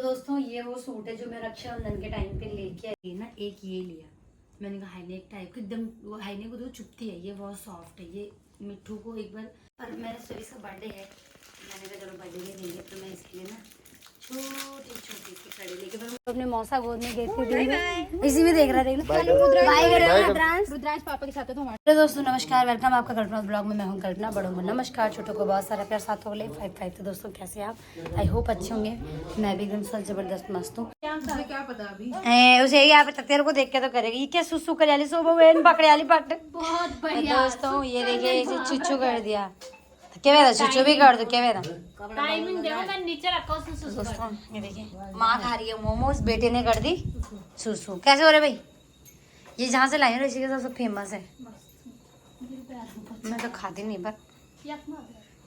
तो दोस्तों ये वो सूट है जो मैं रक्षाबंधन के टाइम पे लेके आई ना। एक ये लिया मैंने कहा हाईनेक टाइप का, एकदम वो हाईनेक को तो चुभती है, ये बहुत सॉफ्ट है। ये मिट्ठू को एक बार, और मेरा इसका बर्थडे है, मैंने कहा चलो बर्थडे में देंगे, तो मैं इसके लिए ना छोटी छोटी सी कड़ी लेके अपने मौसा गोद में गई थी, इसी में देख रहा था। रुद्रांश पापा के साथ है तो हमारे। हेलो दोस्तों, नमस्कार, वेलकम आपका कल्पना ब्लॉग में। मैं हूं कल्पना। बड़ों को नमस्कार, छोटों को बहुत सारा प्यार। साथ हो गए 5-5। तो दोस्तों कैसे हैं आप? आई होप अच्छे होंगे। मैं भी एकदम सच जबरदस्त मस्त हूँ। क्या पता अभी उसे यहाँ पे तेरे को देख के तो करेगी ये क्या सुसु कर वाली सुबह पकड़े वाली पट। बहुत बढ़िया दोस्तों ये देखिए इसे चुच्चू कर दिया। क्या वेदा चुच्चू भी कर दो, क्या वेदा टाइमिंग देखो, मैं नीचे रखा हूँ सुसु। दोस्तों ये देखिए माँ खा रही है मोमोज, बेटे ने कर दी सुसु। कैसे हो रहे भाई? ये जहाँ से लाई हूँ ऋषि के सबसे फेमस है। मैं तो खाती नहीं, पर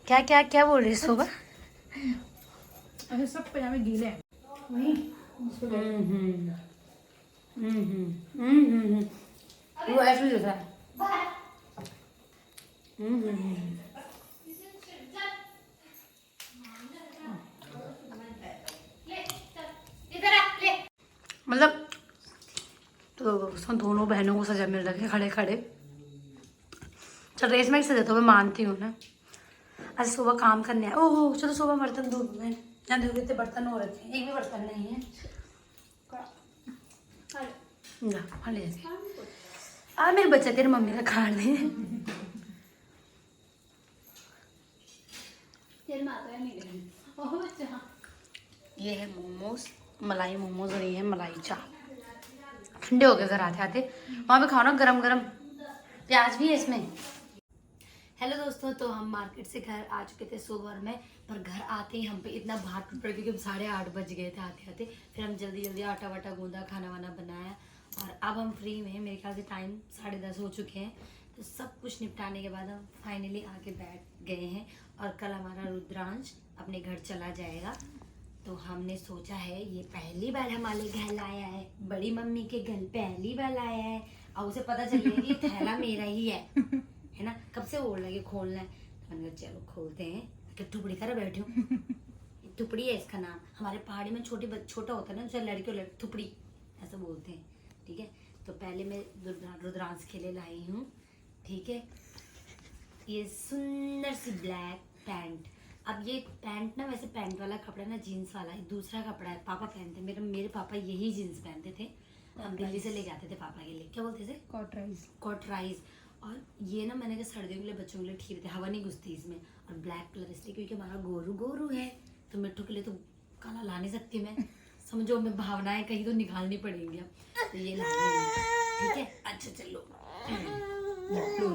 क्या क्या क्या बोल रही सुबह? अरे सब पजामे गीले हैं। वो ऐसे ही है। मतलब तो दोनों बहनों को सजा मिल रखे खड़े खड़े। चल रेस में सजा तो मैं मानती हूँ ना। आज सुबह काम करने आए। ओहो चलो सुबह बर्तन धो दूँ। यहाँ देखो कितने बर्तन हो रखे हैं, एक भी बर्तन नहीं है। जा हाँ ले आ मेरे बच्चे तेरे मम्मी का खा ले। ये है मोमोज, मलाई मोमोज, और ये है मलाई चाप। ठंडे हो गए घर आते आते। वहाँ पे खाओ ना गरम गरम, प्याज भी है इसमें। हेलो दोस्तों, तो हम मार्केट से घर आ चुके थे सुबह में, पर घर आते ही हम पे इतना भार टूट पड़ा क्योंकि 8:30 बज गए थे आते आते। फिर हम जल्दी जल्दी आटा वाटा गूंदा, खाना वाना बनाया, और अब हम फ्री में हैं। मेरे ख्याल से टाइम 10:30 हो चुके हैं। तो सब कुछ निपटाने के बाद हम फाइनली आके बैठ गए हैं। और कल हमारा रुद्रांश अपने घर चला जाएगा, तो हमने सोचा है ये पहली बार हमारे घर आया है, बड़ी मम्मी के घर पहली बार आया है, और उसे पता चल गया कि थैला मेरा ही है ना। कब से बोल लगे खोलना है, तो मैंने कहा चलो खोलते हैं। कि टुपड़ी कर बैठी हूँ, टुपड़ी है इसका नाम। हमारे पहाड़ी में छोटा होता है ना, जैसे लड़कियों टुपड़ी ऐसा बोलते हैं, ठीक है। तो पहले मैं रुद्रांश के लिए लाई हूँ, ठीक है, ये सुंदर सी ब्लैक पैंट। अब ये पैंट ना, वैसे पैंट वाला कपड़ा ना जीन्स वाला है, दूसरा कपड़ा है। पापा पहनते, मेरे पापा यही जीन्स पहनते थे। हम दिल्ली से ले जाते थे पापा के लिए, क्या बोलते थे, कॉटराइज। और ये ना मैंने कहा सर्दियों के लिए बच्चों के लिए ठीक थे, हवा नहीं घुसती इसमें। और ब्लैक कलर इसलिए क्योंकि हमारा गोरू है, तो मिट्टू के लिए तो काला ला नहीं सकती मैं। समझो मैं भावनाएं कहीं तो निकालनी पड़ेंगी अब, तो ये लानी ठीक है। अच्छा चलो लो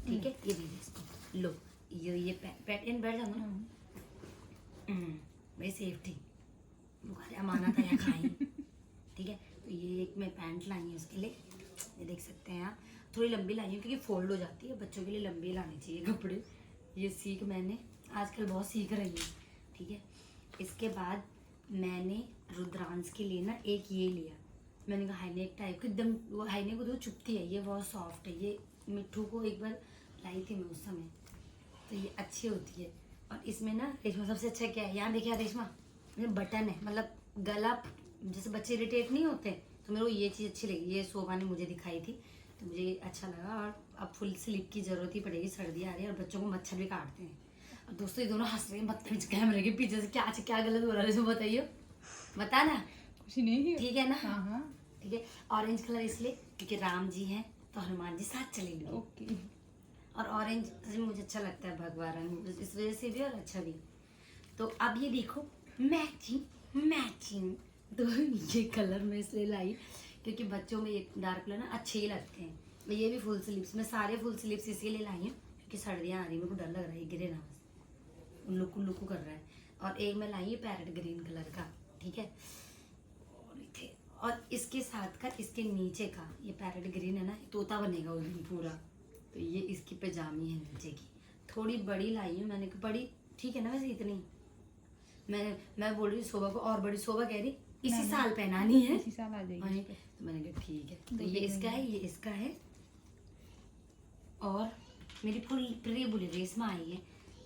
ठीक है, ये दीजिए इसको, लो ये पैट इन बैठ जाओ ना भाई, सेफ्टी बुखार अमाना था या खाई, ठीक है। तो ये एक मैं पैंट लाई है उसके लिए, ये देख सकते हैं आप। थोड़ी लंबी लाई है क्योंकि फोल्ड हो जाती है, बच्चों के लिए लंबी लानी चाहिए कपड़े। ये सीख मैंने आजकल बहुत सीख रही हूँ, ठीक है। इसके बाद मैंने रुद्रांश के लिए ना एक ये लिया, मैंने कहा हाईनेक टाइप का, एकदम वो हाईनेक को तो चुभती है, ये बहुत सॉफ्ट है। ये मिट्ठू को एक बार लाई थी मैं उस समय, तो ये अच्छी होती है। और इसमें ना रेशमा सबसे अच्छा क्या है, यहाँ देखिए रेशमा, बटन है, मतलब गला जैसे बच्चे इरिटेट नहीं होते, तो मेरे को ये चीज़ अच्छी लगी। ये शोभा ने मुझे दिखाई थी, तो मुझे अच्छा लगा। और अब फुल स्लीव की जरूरत ही पड़ेगी, सर्दी आ रही है और बच्चों को मच्छर भी काटते हैं। और दोस्तों ये दोनों हंस रहे हैं बदतमीज कैमरे के पीछे से, क्या गलत हो रहा है इसमें बताइए, बता ना। कुछ नहीं, ठीक है ना, हाँ ठीक है। ऑरेंज कलर इसलिए क्योंकि राम जी हैं तो हनुमान जी साथ चलेंगे, ओके। और ऑरेंज मुझे अच्छा लगता है, भगवा रंग, इस वजह से भी और अच्छा भी। तो अब ये देखो मैचिंग, तो ये कलर मैं इसलिए लाई क्योंकि बच्चों में ये डार्क कलर ना अच्छे ही लगते हैं। ये भी फुल स्लीव्स, मैं सारे फुल स्लीव्स इसीलिए लाई हूँ क्योंकि सर्दियाँ आ रही, मेरे को डर लग रहा है गिरे ना, बस लुकू कर रहा है। और एक मैं लाई है पैरेट ग्रीन कलर का, ठीक है। और इसके साथ का, इसके नीचे का ये पैरेट ग्रीन है ना, तोता बनेगा उस दिन पूरा। तो ये इसकी पजामी है नीचे की, थोड़ी बड़ी लाई हूँ मैंने, बड़ी ठीक है ना, वैसे इतनी मैं बोल रही हूँ शोभा को, और बड़ी शोभा कह रही इसी साल पहनानी है, इसी साल आ जाएगी। तो मैंने कहा ठीक है। तो ये इसका है, ये इसका है। और मेरी फुल प्रिय बुली रेशमा आई है,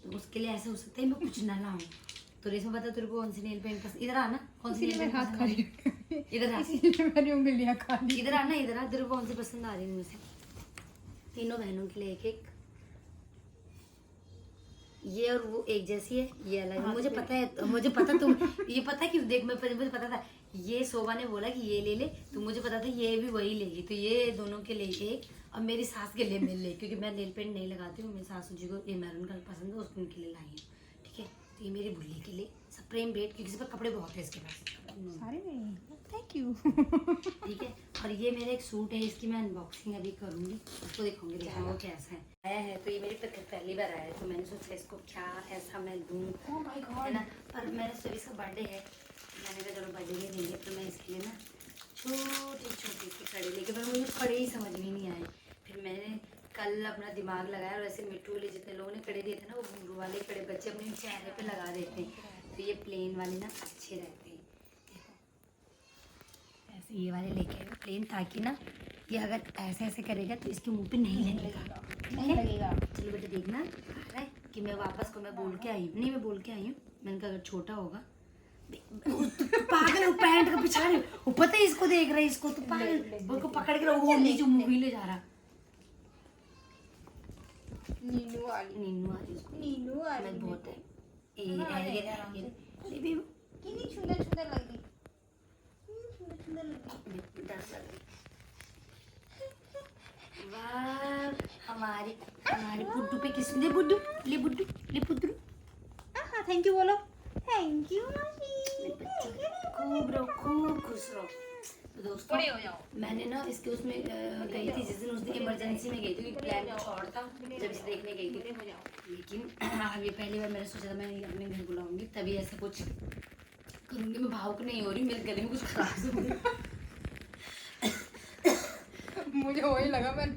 तो उसके लिए ऐसा हो सकता है मैं कुछ ना लाऊं, तो रेशमा बता तेरे को कौन सी नेल पेंट पसंद, इधर आना, कौन सी नेल इसीलिए पेंट मैं हाथ पसंद खा आ रही रही हूँ। इधर आ, इसीलिए मैंने उंगलियां खा ली। इधर आना, इधर आ, तेरे को कौन सी पसंद आ रही है मुझसे? तीनों बहनों के लिए एक एक, ये और वो एक जैसी है, ये अलग है। मुझे पता है, मुझे पता तुम ये पता क्यों, देख मैं मुझे पता था, ये शोभा ने बोला कि ये ले ले, तो मुझे पता था ये भी वही लेगी, तो ये दोनों के लिए एक और मेरी सास के लिए मैं ले, क्योंकि मैं नेल पेंट नहीं लगाती हूँ, मेरी सासू जी को ये मैरून कलर पसंद है, उसको उनके लिए लाई हूँ। ठीक है, तो ये मेरी बुल्ली के लिए सुप्रीम बेड, क्योंकि इस पर कपड़े बहुत है इसके पास। सारे नहीं, थैंक यू। ठीक है, और ये मेरा एक सूट है, इसकी मैं अनबॉक्सिंग अभी करूंगी, उसको देखूंगी देखा वो कैसा है। आया है तो ये मेरी पहली बार आया है, तो मैंने सोचा इसको क्या ऐसा मैं दूँ, ओह माय है गॉड। ना। पर मैंने सोचा इसका बर्थडे है, मैंने कहा चलो बर्थडे में देंगे, तो मैं इसके लिए ना छोटी छोटी सी कड़ी लेके, पर मुझे कड़ी ही समझ में नहीं आए। फिर मैंने कल अपना दिमाग लगाया, और ऐसे मिट्टू वाले जितने लोगों ने कड़े दिए थे ना, वो घुंघरू वाले कड़े बच्चे अपने चेहरे पे लगा देते हैं, तो ये प्लेन वाले ना अच्छे रहते हैं। देखो ऐसे ये वाले लेके आए प्लेन, ताकि ना ये अगर ऐसे ऐसे करेगा तो इसके मुंह पे नहीं लगेगा। नहीं लगेगा। चलो बेटा देखना, आ रहा है कि मैं वापस को मैं बोल के आई हूँ, नहीं मैं बोल के आई हूँ, मैंने कहा अगर छोटा होगा पागल है, वो पैंट का पिछाड़ है, वो पता है इसको देख रहा है, इसको तो पागल, उसको पकड़ के वो नीचे मुंह ही ले जा रहा। नीनू वाली, नीनू आ रही उसको, नीनू वाली मैं बहुत है कितनी सुंदर सुंदर लग रही, सुंदर लग रही। डर लग रही। वाह हमारी हमारी बुड्डू पे किस दे, बुड्डू ले, बुड्डू ले, बुड्डू हाँ थैंक यू बोलो, थैंक यू मासी। खूब रहो, खूब खुश रहो। तो दोस्तों बड़े हो जाओ। मैंने ना इसके उसमें गई थी जिस दिन, उस दिन इमरजेंसी में गई थी, क्योंकि प्लान कुछ और था जब इसे देखने गई थी, लेकिन अभी पहली बार मैंने सोचा था मैं अपने घर बुलाऊंगी, तभी ऐसा कुछ करूंगी। मैं भावुक नहीं हो रही, मेरे गले में कुछ खराश हो गया। मुझे वही लगा, मैंने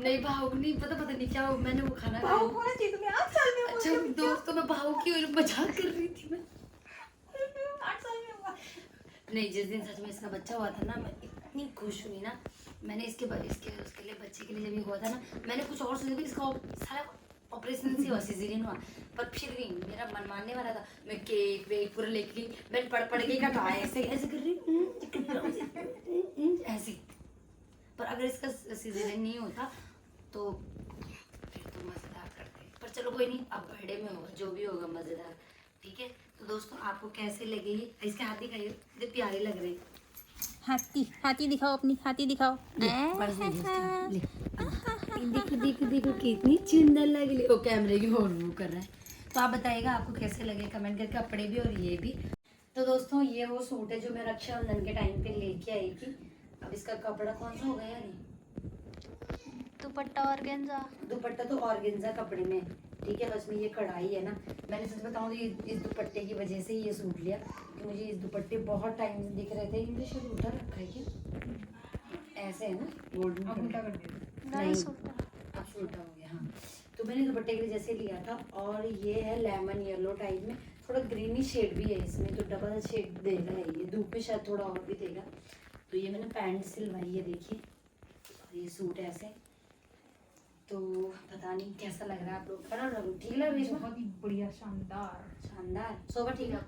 नहीं भावुक नहीं, पता नहीं क्या हो, मैंने वो खाना खाया। भाव होना चाहिए तुम्हें 8 साल में। अच्छा दोस्तों मैं भावुक की और मजाक कर रही थी मैं। 8 साल में हुआ। नहीं, जिस दिन सच में इसका बच्चा हुआ था ना, मैं इतनी खुश हुई ना, मैंने इसके उसके लिए बच्चे के लिए जब ये हुआ था ना, मैंने कुछ और सोचा था, इसका सारा ऑपरेशन से हुआ, सिजेरियन हुआ, पर फिर भी मेरा मन मानने वाला था। मैं केक वेक पूरा लेके गई, मैं पढ़ के कटाया, ऐसे ऐसे कर रही ऐसे। पर अगर इसका सिजेरियन नहीं होता तो फिर तो मजेदार करते, पर चलो कोई नहीं, अब बर्थडे में होगा जो भी होगा मजेदार। ठीक है, तो दोस्तों आपको कैसे लगे ये, इसके हाथ दिखाइए, कितने प्यारे लग रहे हैं। हाथी दिखाओ, अपनी हाथी दिखाओ। देखो देखो देखो कितनी सुंदर लग रही, वो कैमरे की वो कर रहा है। तो आप बताइएगा आपको कैसे लगे, कमेंट करके, कपड़े भी और ये भी। तो दोस्तों ये वो सूट है जो मैं रक्षाबंधन के टाइम पे लेके आई थी। अब इसका कपड़ा कौन सा हो गया, नहीं दुपट्टा ऑर्गेन्जा, दुपट्टा तो ऑर्गेन्जा कपड़े में, ठीक है, बस में ये कढ़ाई है ना। मैंने सच बताऊं तो ये इस दुपट्टे की वजह से ये सूट लिया, क्योंकि मुझे इस दुपट्टे बहुत टाइम से दिख रहे थे। इनमें शायद उल्टा रखा है क्या, ऐसे है ना, गोल्डन उल्टा कर दिया, नहीं अब उल्टा हो गया। हाँ, तो मैंने दुपट्टे के लिए जैसे लिया था, और ये है लेमन येलो टाइप में, थोड़ा ग्रीनी शेड भी है इसमें, तो डबल शेड देगा ये, धूप में शायद थोड़ा और भी देगा। तो ये मैंने पैंट सिलवाई है, देखिए, और ये सूट ऐसे, तो पता नहीं कैसा लग रहा है आप लोग, ठीक लग रहा है, बहुत ही बढ़िया, शानदार शानदार। शोभा ठीक है,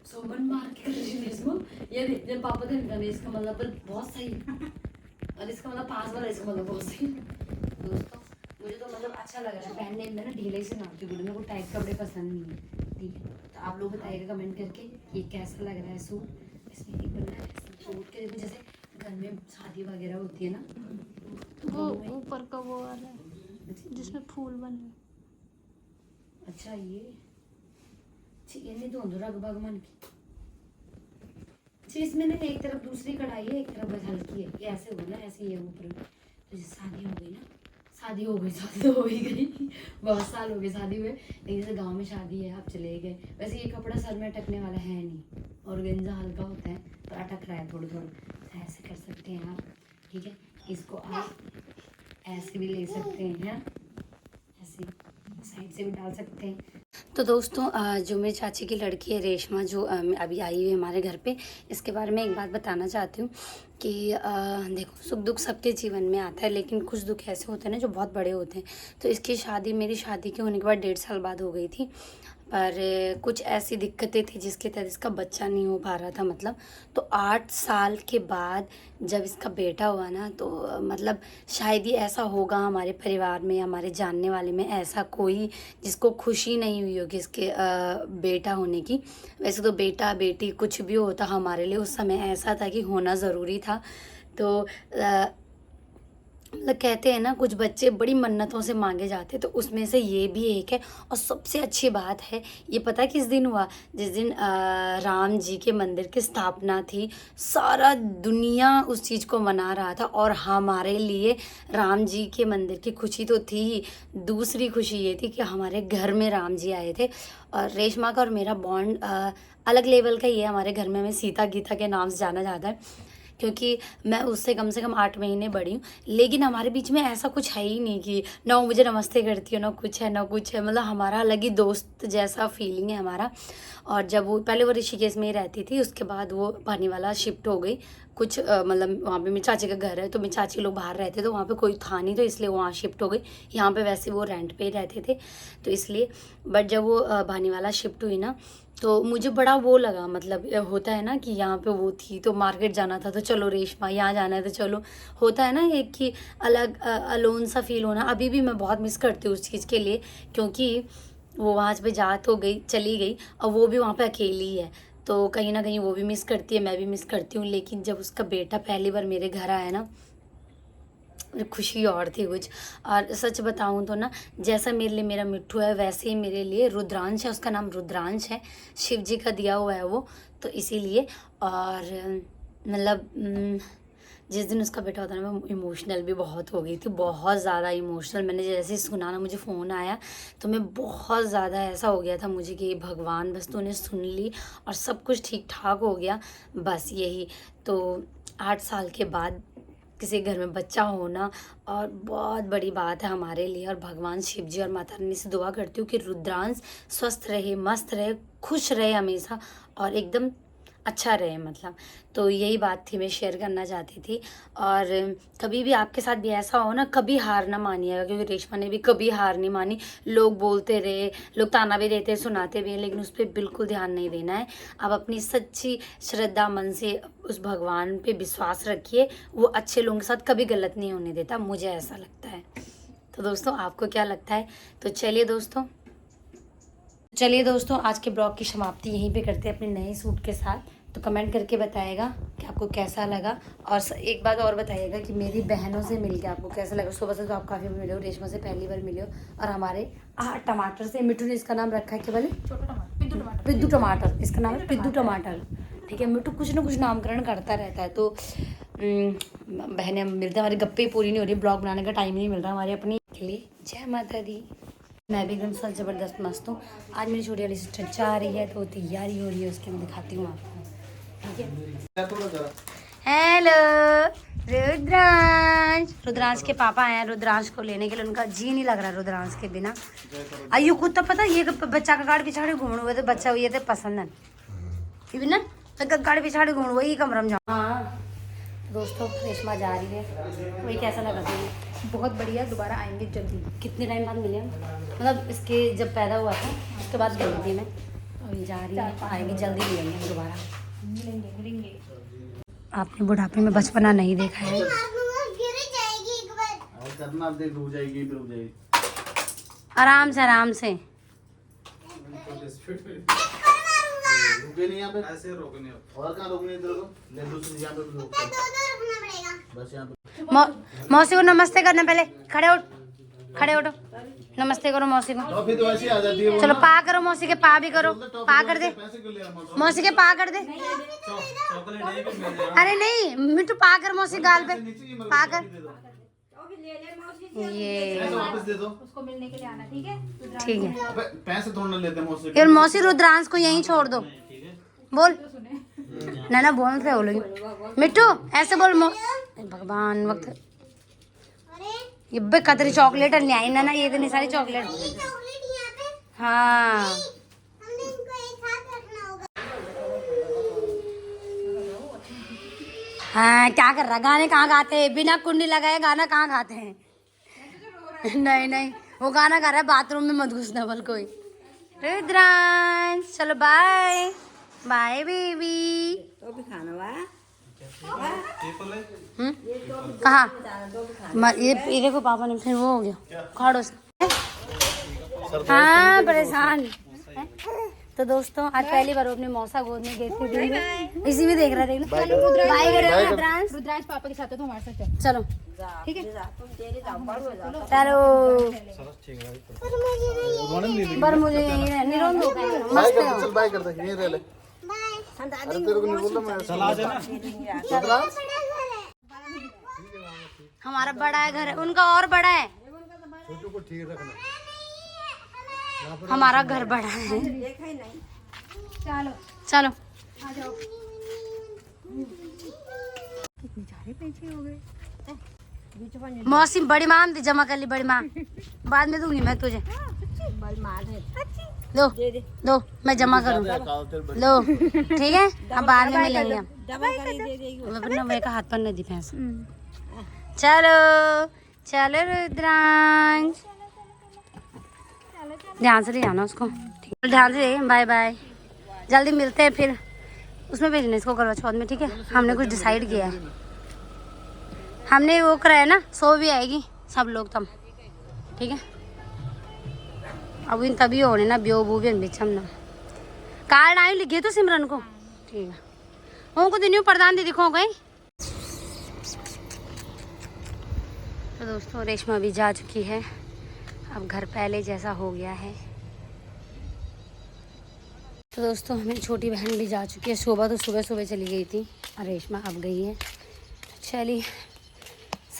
शोभन मार के कर रही है इसको, ये देख जब पापा ने निकाले, इसका मतलब बहुत सही, और इसका मतलब 5 बार, इसका मतलब बहुत सही। दोस्तों मुझे तो मतलब अच्छा लग रहा है पहनने में ना, ढीले से नापती हूँ, मेरे को टाइट कपड़े पसंद नहीं है। ठीक है, तो आप लोग बताइएगा कमेंट करके ये कैसा लग रहा है सूट। इसमें एक बंदा है सूट के, देखो जैसे घर में शादी वगैरह होती है ना, वो ऊपर का वो वाला है जिसमें फूल बने। अच्छा ये नहीं तो रग भगवान की जी, इसमें ना एक तरफ दूसरी कढ़ाई है, एक तरफ बस हल्की है, ये ऐसे होगा ना, ऐसे ये ऊपर। तो जैसे शादी हो गई ना, शादी तो हो ही गई, बहुत साल हो गए शादी हुए, लेकिन जैसे गांव में शादी है, आप चले गए, वैसे ये कपड़ा सर में अटकने वाला है नहीं, और गंजा हल्का होता है, पर अटक रहा है थोड़ा थोड़ा, तो ऐसे कर सकते हैं आप। ठीक है, इसको आप ऐसे भी ले सकते हैं, ऐसे साइड से भी डाल सकते हैं, तो दोस्तों जो मेरी चाची की लड़की है रेशमा, जो अभी आई हुई है हमारे घर पे, इसके बारे में एक बात बताना चाहती हूँ कि देखो, सुख दुख सबके जीवन में आता है, लेकिन कुछ दुख ऐसे होते हैं ना जो बहुत बड़े होते हैं। तो इसकी शादी, मेरी शादी के होने के बाद 1.5 साल बाद हो गई थी, पर कुछ ऐसी दिक्कतें थी जिसके तहत इसका बच्चा नहीं हो पा रहा था। मतलब तो 8 साल के बाद जब इसका बेटा हुआ ना, तो मतलब शायद ही ऐसा होगा हमारे परिवार में, हमारे जानने वाले में ऐसा कोई जिसको खुशी नहीं हुई होगी इसके बेटा होने की। वैसे तो बेटा बेटी कुछ भी होता, हमारे लिए उस समय ऐसा था कि होना ज़रूरी था। तो मतलब कहते हैं ना, कुछ बच्चे बड़ी मन्नतों से मांगे जाते हैं, तो उसमें से ये भी एक है। और सबसे अच्छी बात है, ये पता है किस दिन हुआ? जिस दिन राम जी के मंदिर की स्थापना थी। सारा दुनिया उस चीज़ को मना रहा था, और हमारे लिए राम जी के मंदिर की खुशी तो थी ही, दूसरी खुशी ये थी कि हमारे घर में राम जी आए थे। और रेशमा का और मेरा बॉन्ड अलग लेवल का ही है। हमारे घर में हमें सीता गीता के नाम से जाना जाता है, क्योंकि मैं उससे कम से कम 8 महीने बड़ी हूँ। लेकिन हमारे बीच में ऐसा कुछ है ही नहीं कि ना वो मुझे नमस्ते करती हो, ना कुछ है ना कुछ है। मतलब हमारा अलग ही दोस्त जैसा फीलिंग है हमारा। और जब वो पहले वो ऋषिकेश में ही रहती थी, उसके बाद वो पानीवाला शिफ्ट हो गई। कुछ मतलब वहाँ पे मेरी चाची का घर है, तो मेरी चाची लोग बाहर रहते, तो वहाँ पे कोई था नहीं, तो इसलिए वहाँ शिफ्ट हो गई। यहाँ पे वैसे वो रेंट पे ही रहते थे, तो इसलिए। बट जब वो भानीवाला शिफ्ट हुई ना, तो मुझे बड़ा वो लगा, मतलब होता है ना कि यहाँ पे वो थी, तो मार्केट जाना था तो चलो रेशमा, यहाँ जाना है तो चलो। होता है ना एक कि अलग अलोन सा फील होना। अभी भी मैं बहुत मिस करती हूँ उस चीज़ के लिए, क्योंकि वो वहाँ पे जा तो गई, चली गई, और वो भी वहाँ पे अकेली ही है, तो कहीं ना कहीं वो भी मिस करती है, मैं भी मिस करती हूँ। लेकिन जब उसका बेटा पहली बार मेरे घर आया ना, खुशी और थी कुछ। और सच बताऊं तो ना, जैसा मेरे लिए मेरा मिट्ठू है, वैसे ही मेरे लिए रुद्रांश है, उसका नाम रुद्रांश है, शिव जी का दिया हुआ है वो, तो इसीलिए। और मतलब जिस दिन उसका बेटा होता ना, मैं इमोशनल भी बहुत हो गई थी, बहुत ज़्यादा इमोशनल। मैंने जैसे ही सुना ना, मुझे फ़ोन आया, तो मैं बहुत ज़्यादा ऐसा हो गया था मुझे कि भगवान, बस तूने सुन ली और सब कुछ ठीक ठाक हो गया, बस यही। तो 8 साल के बाद किसी घर में बच्चा होना और बहुत बड़ी बात है हमारे लिए। और भगवान शिव जी और माता रानी से दुआ करती हूँ कि रुद्रांश स्वस्थ रहे, मस्त रहे, खुश रहे हमेशा, और एकदम अच्छा रहे, मतलब। तो यही बात थी, मैं शेयर करना चाहती थी। और कभी भी आपके साथ भी ऐसा हो ना, कभी हार ना मानिएगा, क्योंकि रेशमा ने भी कभी हार नहीं मानी। लोग बोलते रहे, लोग ताना भी देते, सुनाते भी हैं, लेकिन उस पर बिल्कुल ध्यान नहीं देना है। आप अपनी सच्ची श्रद्धा मन से उस भगवान पे विश्वास रखिए, वो अच्छे लोगों के साथ कभी गलत नहीं होने देता, मुझे ऐसा लगता है। तो दोस्तों, आपको क्या लगता है? तो चलिए दोस्तों, आज के ब्लॉग की समाप्ति यहीं पे करते हैं अपने नए सूट के साथ। तो कमेंट करके बताइएगा कि आपको कैसा लगा, और एक बात और बताइएगा कि मेरी बहनों से मिलके आपको कैसा लगा। सुबह से तो आप काफ़ी मिले हो, रेशमा से पहली बार मिले हो, और हमारे टमाटर से, मिट्टू ने इसका नाम रखा है कि बोले छोटा टमाटर, पिद्दू टमाटर, इसका नाम है पिद्दू टमाटर। ठीक है, मिट्टू कुछ ना कुछ नामकरण करता रहता है। तो बहनें मिलते हैं, हमारी गप्पे पूरी नहीं हो रही, ब्लॉग बनाने का टाइम नहीं मिल रहा हमारे अपने के लिए। जय माता दी। मैं भी एकदम सच ज़बरदस्त मस्त हूँ। आज मेरी छोटी वाली सिस्टर जा रही है, तो तैयारी हो रही है उसकी, मैं दिखाती हूँ आपको। ठीक है, हेलो रुद्रांश के पापा आए हैं रुद्रांश को लेने के लिए। उनका जी नहीं लग रहा रुद्रांश के बिना। आयु कुत्ता पता, ये बच्चा का गाड़ पिछाड़ी घूमने हुए, तो बच्चा हुए थे पसंद है ना, तो गाड़ी पिछाड़ी घूम वही कमरा में जाओ। हाँ दोस्तों, रेशमा जा रही है, वही कैसा लगा तुम्हें? बहुत बढ़िया, दोबारा आएंगे जल्दी। कितने टाइम बाद मिले हम? मतलब इसके जब पैदा हुआ था उसके बाद गई थी मैं, अभी जा रही है, आएंगे जल्दी, मिलेंगे हम दोबारा, मिलेंगे। आपने बुढ़ापे में बचपना नहीं देखा है। आराम से आराम से। नहीं यहाँ पे ऐसे रोकने और कहाँ रोकने इधर को ले दूसरी यहाँ पे बस यहाँ पे। मौसी को नमस्ते करना, पहले खड़े उठो, नमस्ते करो मौसी को। फिर तो ऐसे आ जाती है। चलो पा करो, मौसी के पा भी करो, पा कर दे, मौसी के पा कर दे। अरे नहीं मिट्टू, पा कर मौसी गाल पे, पा कर। ये वापस दे दो, उसको मिलने के लिए आना, ठीक है? ठीक है। पैसे थोड़ा लेते हैं मौसी। यार मौसी रुद्रांश को यहीं छोड़ दो, बोल ना बोल रहे हो लोग। मिट्टू ऐसे बोल, भगवान वक्त ये कतरी चॉकलेट ले आई ना, ये इतनी सारी चॉकलेट। हाँ हमने इनको एक साथ रखना होगा। हाँ क्या कर रहा, गाने कहाँ गाते हैं, बिना कुंडी लगाए गाना कहाँ गाते हैं। नहीं नहीं, वो गाना गा रहा है बाथरूम में, मत घुसना बल कोई। रुद्रांश चलो बाय बाय बेबी। तो भी खाना हुआ कहाँ ये देखो पापा ने फिर वो हो गया खाड़ो से। हाँ परेशान। तो दोस्तों आज पहली बार अपने मौसा गोद में गए थे, इसी में देख रहा था। बाय करो रुद्रांश। रुद्रांश पापा के साथ है तो हमारे साथ चलो ठीक है। चलो बाय पर मुझे यही रहने दो, मस्त कर है। चल, बाय कर दे, यहीं रह ले। अरे तेरे को नहीं बोल रहा मैं, चल आ जाना। हमारा बड़ा है घर, उनका और बड़ा है। छोटू को ठीक रखना। हमारा घर बड़ा है। चलो चलो आ जाओ। कितने सारे पैसे हो गए। मौसी बड़ी माँ थी, जमा कर ली बड़ी माँ, बाद में दूंगी मैं तुझे। लो दो, मैं जमा करूँ। लो ठीक है, अब बाद में मिलेंगे हम। वरना मेरे का हाथ पर नहीं दी पैसा। चलो चलो रुद्रांश, ध्यान से ले आना उसको, ठीक है? ध्यान से, बाय बाय, जल्दी मिलते हैं फिर। उसमें भेजना इसको करवा चौथ में, ठीक है? हमने कुछ डिसाइड किया है, हमने वो कराया ना, 100 भी आएगी सब लोग तब, ठीक है? अब इन तभी होने ना ब्यो बू भी बिछम ना कार्ड आई लिखे तो सिमरन को, ठीक है? उनको दिन प्रधान दीदी खो गई। तो दोस्तों रेशमा भी जा चुकी है, अब घर पहले जैसा हो गया है। तो दोस्तों हमें छोटी बहन भी जा चुकी है, शोभा तो सुबह सुबह चली गई थी और रेशमा अब गई है। चलिए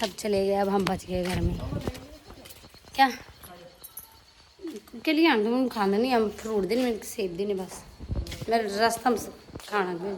सब चले गए, अब हम बच गए घर में। क्या के लिए हम तुम खाना नहीं, हम फ्रूट देने में सेब देने बस, मेरे रास्ता में खाना भी।